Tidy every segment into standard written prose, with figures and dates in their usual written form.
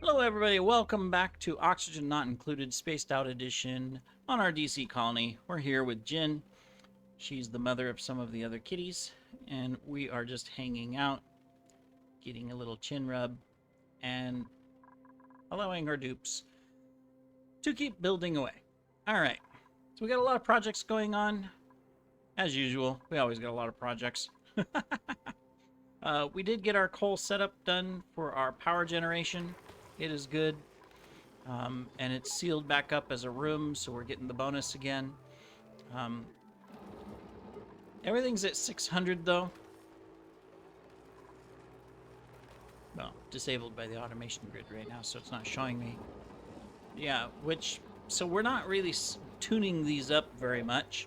Hello, everybody. Welcome back to Oxygen Not Included Spaced Out Edition on our DC colony. We're here with Jin. She's the mother of some of the other kitties, and we are just hanging out, getting a little chin rub, and allowing our dupes to keep building away. All right. So we got a lot of projects going on. As usual, we always got a lot of projects. We did get our coal setup done for our power generation. It is good. And it's sealed back up as a room, so we're getting the bonus again. Um, Everything's at 600 though. Well, disabled by the automation grid right now, so it's not showing me. Yeah, so we're not really tuning these up very much.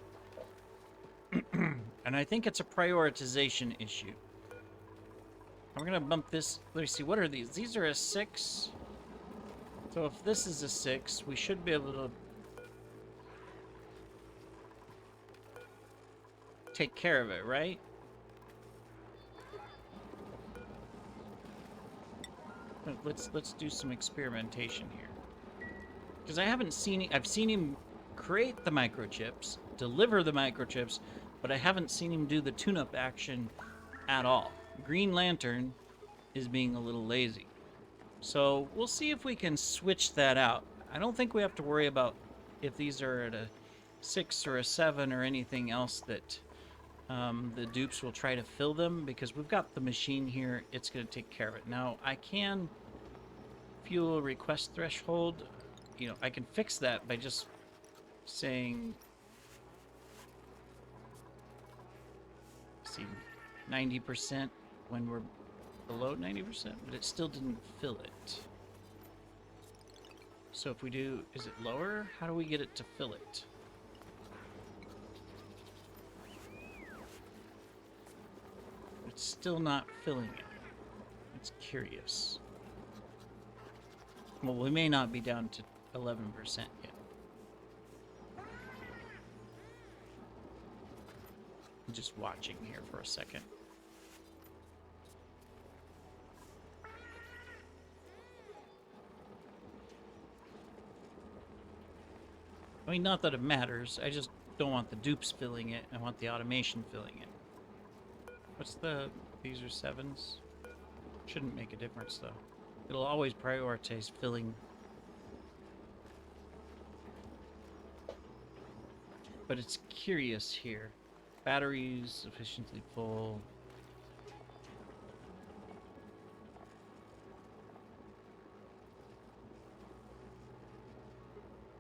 And I think it's a prioritization issue. I'm gonna bump this. Let me see, what are these? These are a 6. So if this is a 6, we should be able to take care of it, right? Let's do some experimentation here. Because I've seen him create the microchips, deliver the microchips, but I haven't seen him do the tune-up action at all. Green Lantern is being a little lazy. So we'll see if we can switch that out. I don't think we have to worry about if these are at a 6 or a 7 or anything else that the dupes will try to fill them, because we've got the machine here. It's going to take care of it. Now, I can fuel request threshold. You know, I can fix that by just saying, see, 90% when we're below 90%, but it still didn't fill it. So if we do, is it lower? How do we get it to fill it? It's still not filling it. It's curious. Well, we may not be down to 11% yet. I'm just watching here for a second. I mean, not that it matters. I just don't want the dupes filling it. I want the automation filling it. What's the... These are 7s? Shouldn't make a difference, though. It'll always prioritize filling. But it's curious here. Batteries sufficiently full.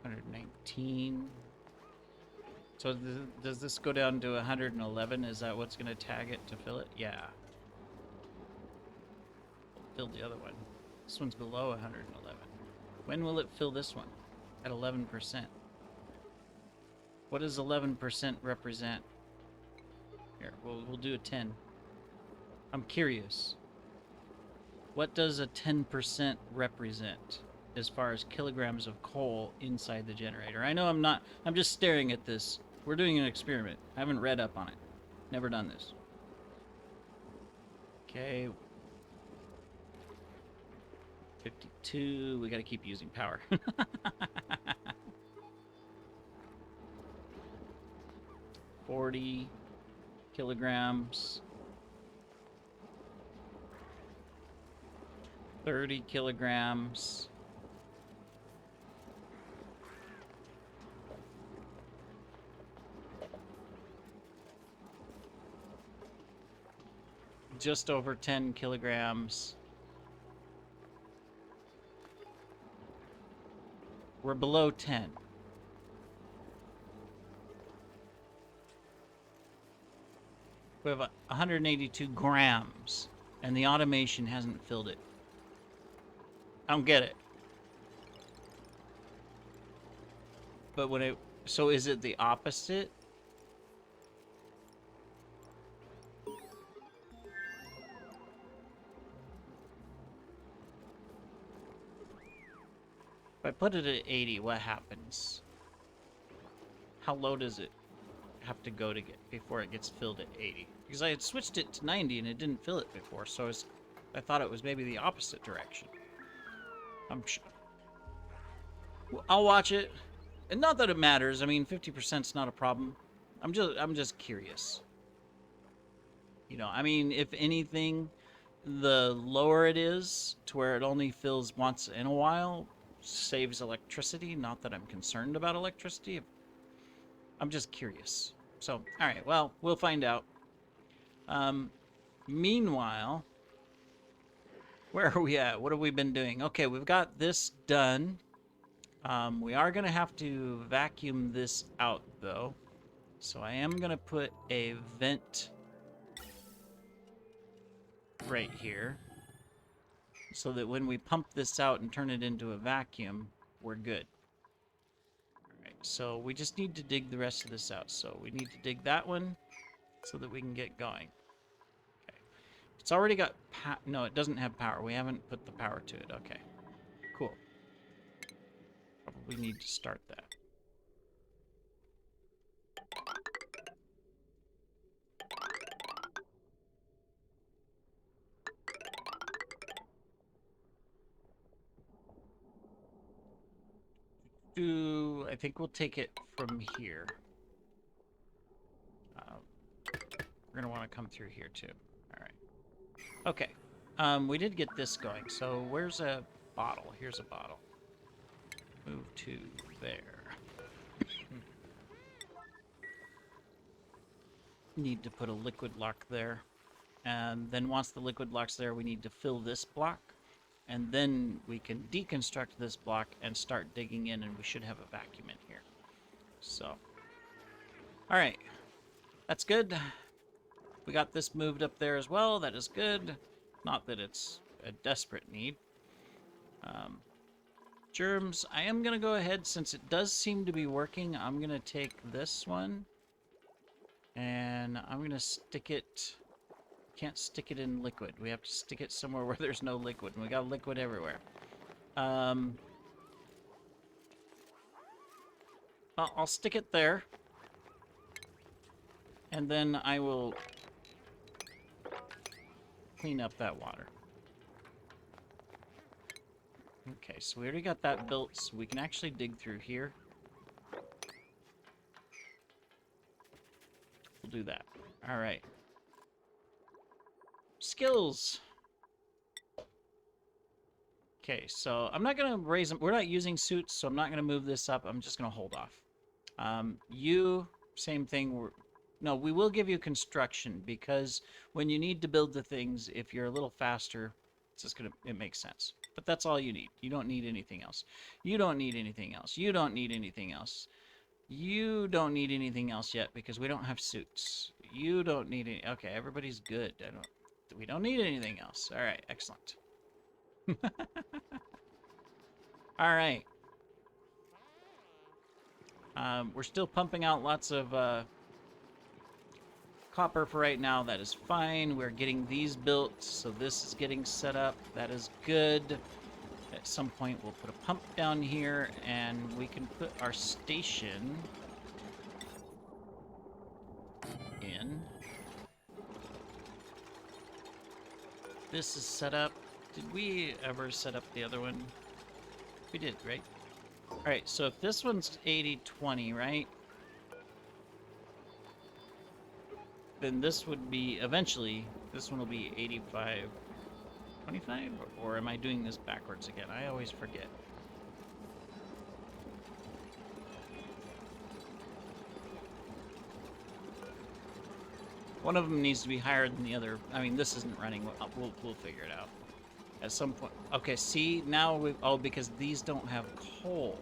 $119. So does this go down to 111? Is that what's going to tag it to fill it? Yeah. Fill the other one. This one's below 111. When will it fill this one? At 11%. What does 11% represent? Here, we'll do a 10. I'm curious. What does a 10% represent as far as kilograms of coal inside the generator? I know I'm just staring at this. We're doing an experiment. I haven't read up on it. Never done this. Okay. 52. We gotta keep using power. 40 kilograms. 30 kilograms. Just over 10 kilograms. We're below 10. We have 182 grams, and the automation hasn't filled it. I don't get it. But when it... So is it the opposite? If I put it at 80, what happens? How low does it have to go to get before it gets filled at 80? Because I had switched it to 90 and it didn't fill it before, so I thought it was maybe the opposite direction. I'll watch it. And not that it matters. I mean, 50%'s not a problem. I'm just curious. You know, I mean, if anything, the lower it is to where it only fills once in a while saves electricity. Not that I'm concerned about electricity. I'm just curious. So, all right, well, we'll find out. Meanwhile, where are we at? What have we been doing? Okay, we've got this done. We are going to have to vacuum this out, though. So I am going to put a vent right here so that when we pump this out and turn it into a vacuum, we're good. All right, so we just need to dig the rest of this out. So we need to dig that one so that we can get going. Okay. It's already got no, it doesn't have power. We haven't put the power to it. Okay, cool. Probably need to start that. I think we'll take it from here. We're gonna want to come through here too. All right. Okay. We did get this going. So where's a bottle? Here's a bottle. Move to there. Need to put a liquid lock there. And then once the liquid lock's there, we need to fill this block. And then we can deconstruct this block and start digging in, and we should have a vacuum in here. So, all right. That's good. We got this moved up there as well. That is good. Not that it's a desperate need. Germs, I am going to go ahead, since it does seem to be working, I'm going to take this one. And I'm going to stick it... Can't stick it in liquid. We have to stick it somewhere where there's no liquid. And we got liquid everywhere. I'll stick it there. And then I will clean up that water. Okay, so we already got that built, so we can actually dig through here. We'll do that. All right. Skills. Okay, so I'm not going to raise them. We're not using suits, so I'm not going to move this up. I'm just going to hold off. Same thing. No, we will give you construction, because when you need to build the things, if you're a little faster, it's just going to, it makes sense. But that's all you need. You don't need anything else. You don't need anything else. You don't need anything else. You don't need anything else yet, because we don't have suits. You don't need any. Okay, everybody's good. We don't need anything else. All right, excellent. All right. We're still pumping out lots of copper for right now. That is fine. We're getting these built, so this is getting set up. That is good. At some point, we'll put a pump down here, and we can put our station in. This is set up. Did we ever set up the other one? We did, right? Alright, so if this one's 80-20, right? Then this would be, eventually, this one will be 85-25? Or am I doing this backwards again? I always forget. One of them needs to be higher than the other. I mean, this isn't running. We'll figure it out. At some point. Okay, see, now we... Oh, because these don't have coal.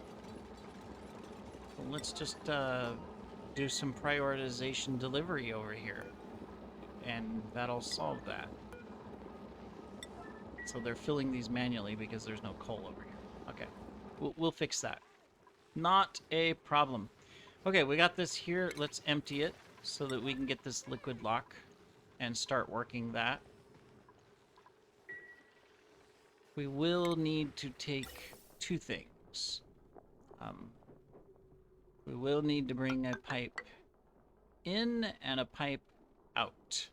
Well, let's just do some prioritization delivery over here. And that'll solve that. So they're filling these manually because there's no coal over here. Okay, we'll fix that. Not a problem. Okay, we got this here. Let's empty it so that we can get this liquid lock and start working that. We will need to take two things. We will need to bring a pipe in and a pipe out.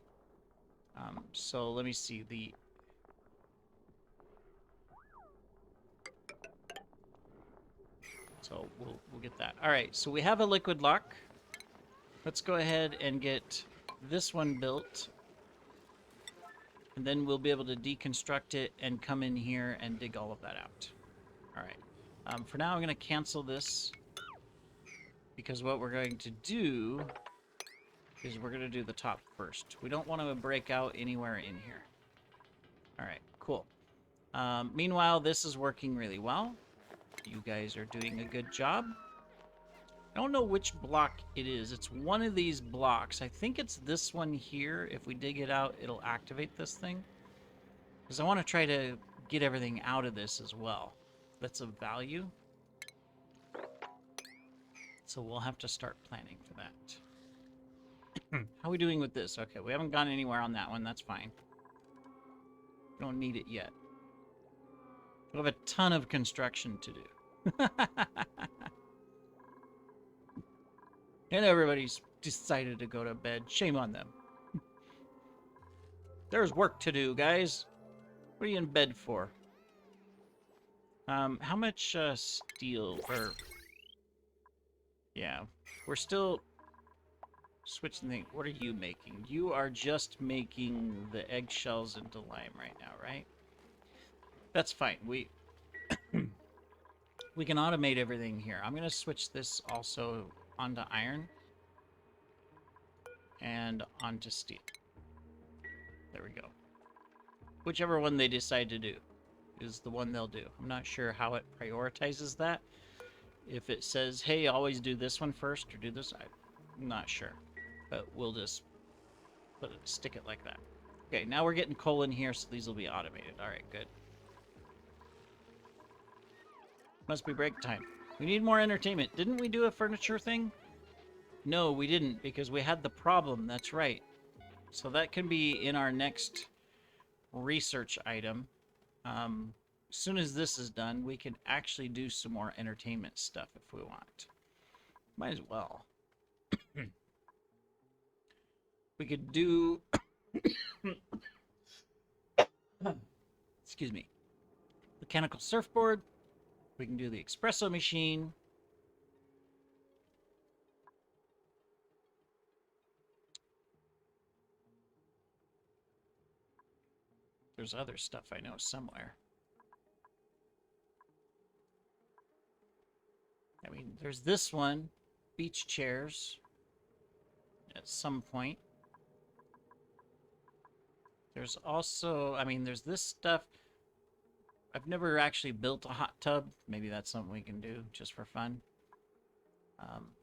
So let me see. So we'll get that. All right, so we have a liquid lock. Let's go ahead and get this one built. And then we'll be able to deconstruct it and come in here and dig all of that out. All right. For now, I'm going to cancel this because what we're going to do is we're going to do the top first. We don't want to break out anywhere in here. All right, cool. Meanwhile, this is working really well. You guys are doing a good job. I don't know which block it is. It's one of these blocks. I think it's this one here. If we dig it out, it'll activate this thing. Because I want to try to get everything out of this as well. That's of value. So we'll have to start planning for that. How are we doing with this? Okay, we haven't gone anywhere on that one. That's fine. We don't need it yet. We have a ton of construction to do. And everybody's decided to go to bed. Shame on them. There's work to do, guys. What are you in bed for? How much steel or... Yeah, we're still switching things. What are you making? You are just making the eggshells into lime right now, right? That's fine. We can automate everything here. I'm going to switch this also onto iron and onto steel. There we go. Whichever one they decide to do is the one they'll do. I'm not sure how it prioritizes that. If it says, hey, always do this one first or do this, I'm not sure. But we'll just stick it like that. Okay, now we're getting coal in here, so these will be automated. All right, good. Must be break time. We need more entertainment. Didn't we do a furniture thing? No, we didn't, because we had the problem. That's right. So that can be in our next research item. As soon as this is done, we can actually do some more entertainment stuff if we want. Might as well. We could do... Excuse me. Mechanical surfboard. We can do the espresso machine. There's other stuff I know somewhere. I mean, there's this one. Beach chairs. At some point. There's also, I mean, there's this stuff. I've never actually built a hot tub. Maybe that's something we can do just for fun.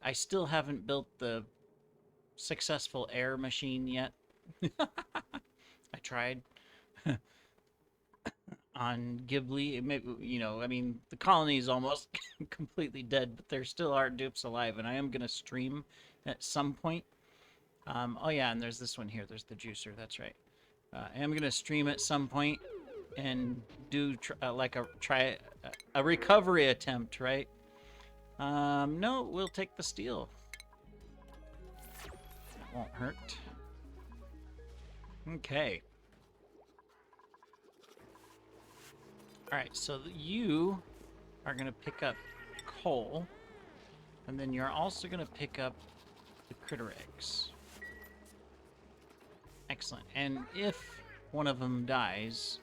I still haven't built the successful air machine yet. I tried on Ghibli. It may, you know, I mean, the colony is almost completely dead, but there still are dupes alive, and I am going to stream at some point. Oh yeah, and there's this one here. There's the juicer. That's right. I am going to stream at some point and do like a recovery attempt, right? No, we'll take the steel. That won't hurt. Okay. Alright, so you are going to pick up coal, and then you're also going to pick up the critter eggs. Excellent. And if one of them dies,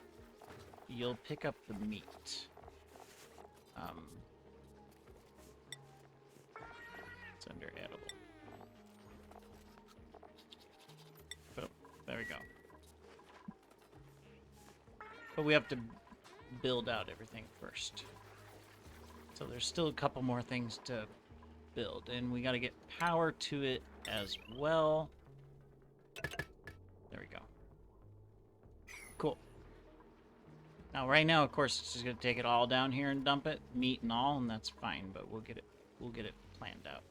you'll pick up the meat. It's under edible. Boom. There we go. But we have to build out everything first. So there's still a couple more things to build, and we got to get power to it as well. There we go. Cool. Now, right now, of course, it's just gonna take it all down here and dump it, meat and all, and that's fine. But we'll get it planned out.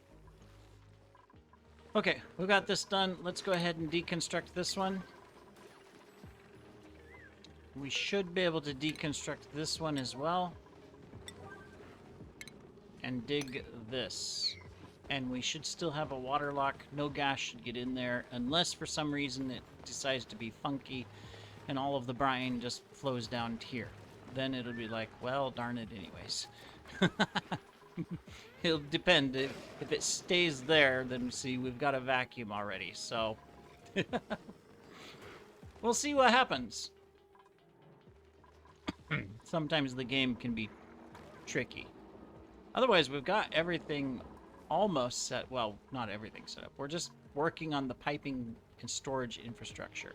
Okay, we got this done. Let's go ahead and deconstruct this one. We should be able to deconstruct this one as well. And dig this. And we should still have a water lock. No gas should get in there unless for some reason it decides to be funky and all of the brine just flows down here. Then it'll be like, well, darn it anyways. It'll depend. If it stays there, then see, we've got a vacuum already, so we'll see what happens. Sometimes the game can be tricky. Otherwise, we've got everything almost set. Well, not everything set up. We're just working on the piping and storage infrastructure.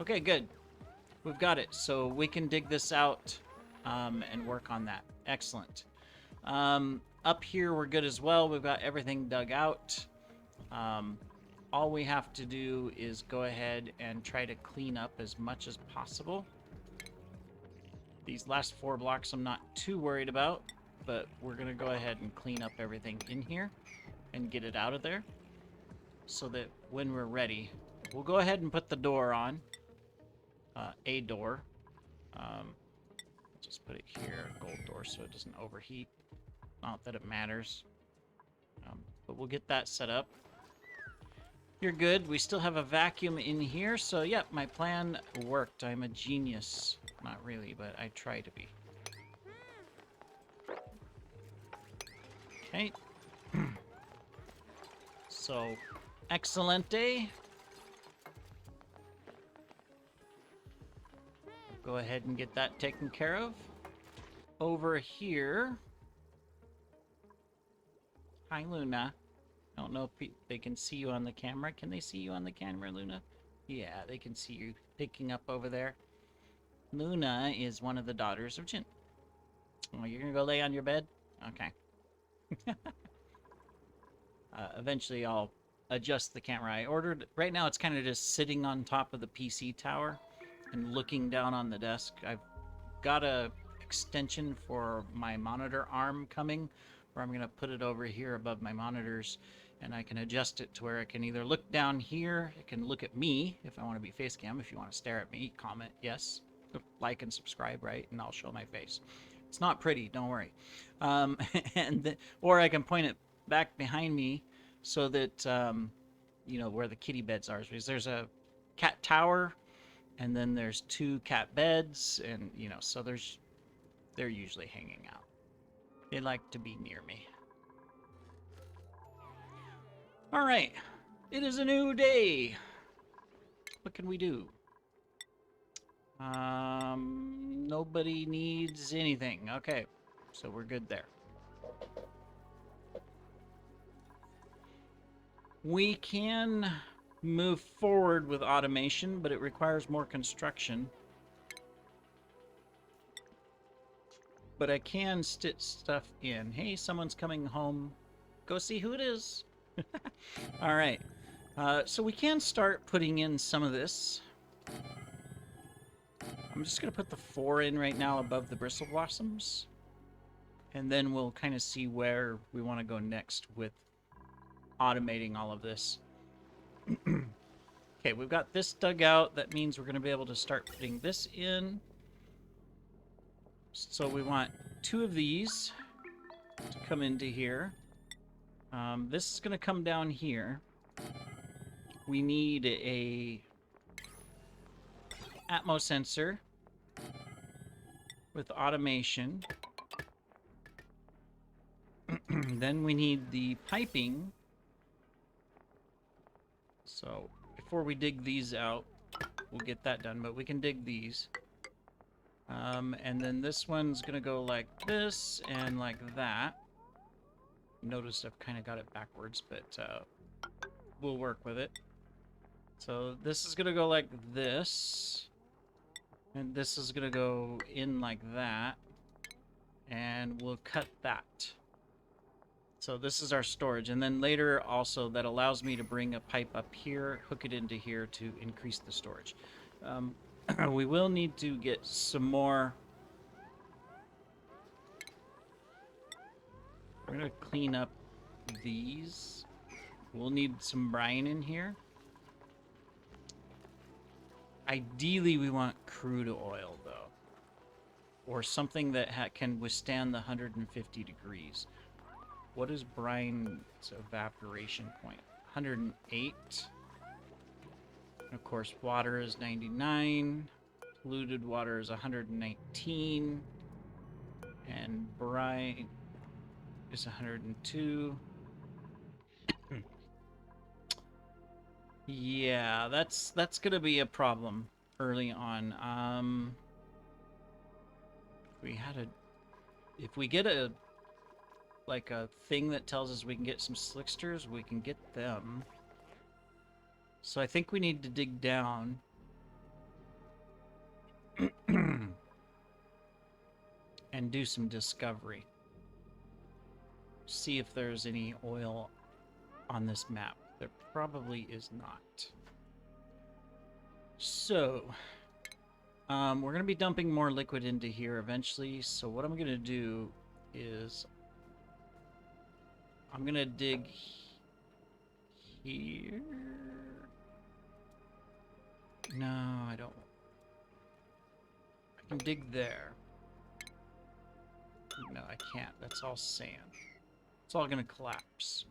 Okay, good. We've got it. So we can dig this out and work on that. Excellent. Up here, we're good as well. We've got everything dug out. All we have to do is go ahead and try to clean up as much as possible. These last 4 blocks I'm not too worried about, but we're going to go ahead and clean up everything in here and get it out of there so that when we're ready, we'll go ahead and put the door on. A door. Just put it here, gold door, so it doesn't overheat. Not that it matters. But we'll get that set up. You're good. We still have a vacuum in here, so yep, my plan worked. I'm a genius. Not really, but I try to be. Okay. So, excelente. Go ahead and get that taken care of. Over here. Hi, Luna. I don't know if they can see you on the camera. Can they see you on the camera, Luna? Yeah, they can see you picking up over there. Luna is one of the daughters of Jin. Oh, you're gonna go lay on your bed? Okay. Eventually I'll adjust the camera. I ordered... Right now it's kind of just sitting on top of the PC tower and looking down on the desk. I've got a extension for my monitor arm coming, where I'm going to put it over here above my monitors, and I can adjust it to where I can either look down here, it can look at me if I want to be face cam. If you want to stare at me, comment yes, like and subscribe, right, and I'll show my face. It's not pretty, don't worry. Or I can point it back behind me so that you know where the kitty beds are, because there's a cat tower and then there's 2 cat beds, and you know, so they're usually hanging out. They like to be near me. All right, it is a new day. What can we do? Nobody needs anything. Okay, so we're good there. We can move forward with automation, but it requires more construction. But I can stitch stuff in. Hey, someone's coming home. Go see who it is. All right. So we can start putting in some of this. I'm just going to put the 4 in right now above the bristle blossoms. And then we'll kind of see where we want to go next with automating all of this. Okay, we've got this dug out. That means we're going to be able to start putting this in. So we want 2 of these to come into here. This is going to come down here. We need a Atmos sensor with automation. Then we need the piping. So before we dig these out, we'll get that done, but we can dig these. And then this one's gonna go like this and like that. Notice I've kind of got it backwards, but we'll work with it. So this is gonna go like this, and this is gonna go in like that, and we'll cut that. So this is our storage, and then later also that allows me to bring a pipe up here, hook it into here to increase the storage. We will need to get some more. We're gonna clean up these. We'll need some brine in here. Ideally, we want crude oil though, or something that can withstand the 150 degrees. What is brine's evaporation point? 108. Of course, water is 99. Polluted water is 119. And brine is 102. Yeah, that's gonna be a problem early on. If we get a like a thing that tells us we can get some slicksters, we can get them. So I think we need to dig down. And do some discovery. See if there's any oil on this map. There probably is not. So, we're going to be dumping more liquid into here eventually. So what I'm going to do is I'm going to dig here. No, I don't. I can dig there. No, I can't. That's all sand. It's all going to collapse.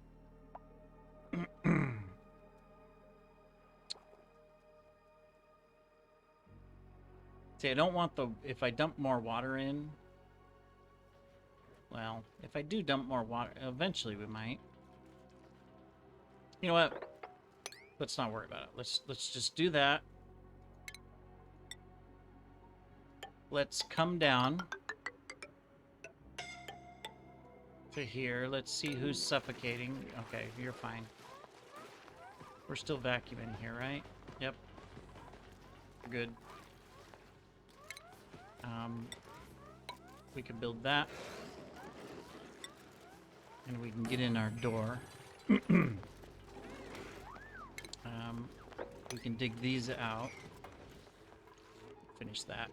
See, I don't want the... If I dump more water in... Well, if I do dump more water... Eventually we might. You know what? Let's not worry about it. Let's just do that. Let's come down to here. Let's see who's suffocating. Okay, you're fine. We're still vacuuming here, right? Yep. Good. We can build that. And we can get in our door. We can dig these out. Finish that.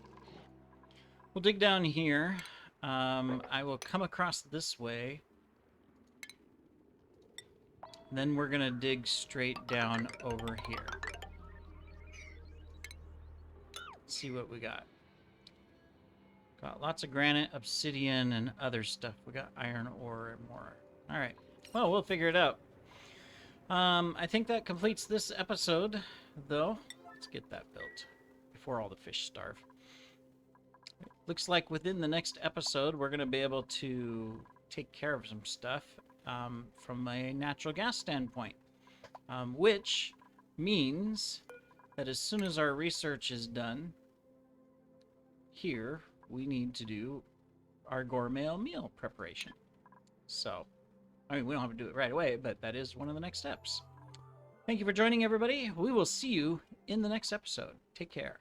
We'll dig down here. I will come across this way. Then we're going to dig straight down over here. See what we got. Got lots of granite, obsidian, and other stuff. We got iron ore and more. Alright. Well, we'll figure it out. I think that completes this episode, though. Let's get that built before all the fish starve. Looks like within the next episode, we're going to be able to take care of some stuff from a natural gas standpoint. Which means that as soon as our research is done, here, we need to do our gourmet meal preparation. So, I mean, we don't have to do it right away, but that is one of the next steps. Thank you for joining, everybody. We will see you in the next episode. Take care.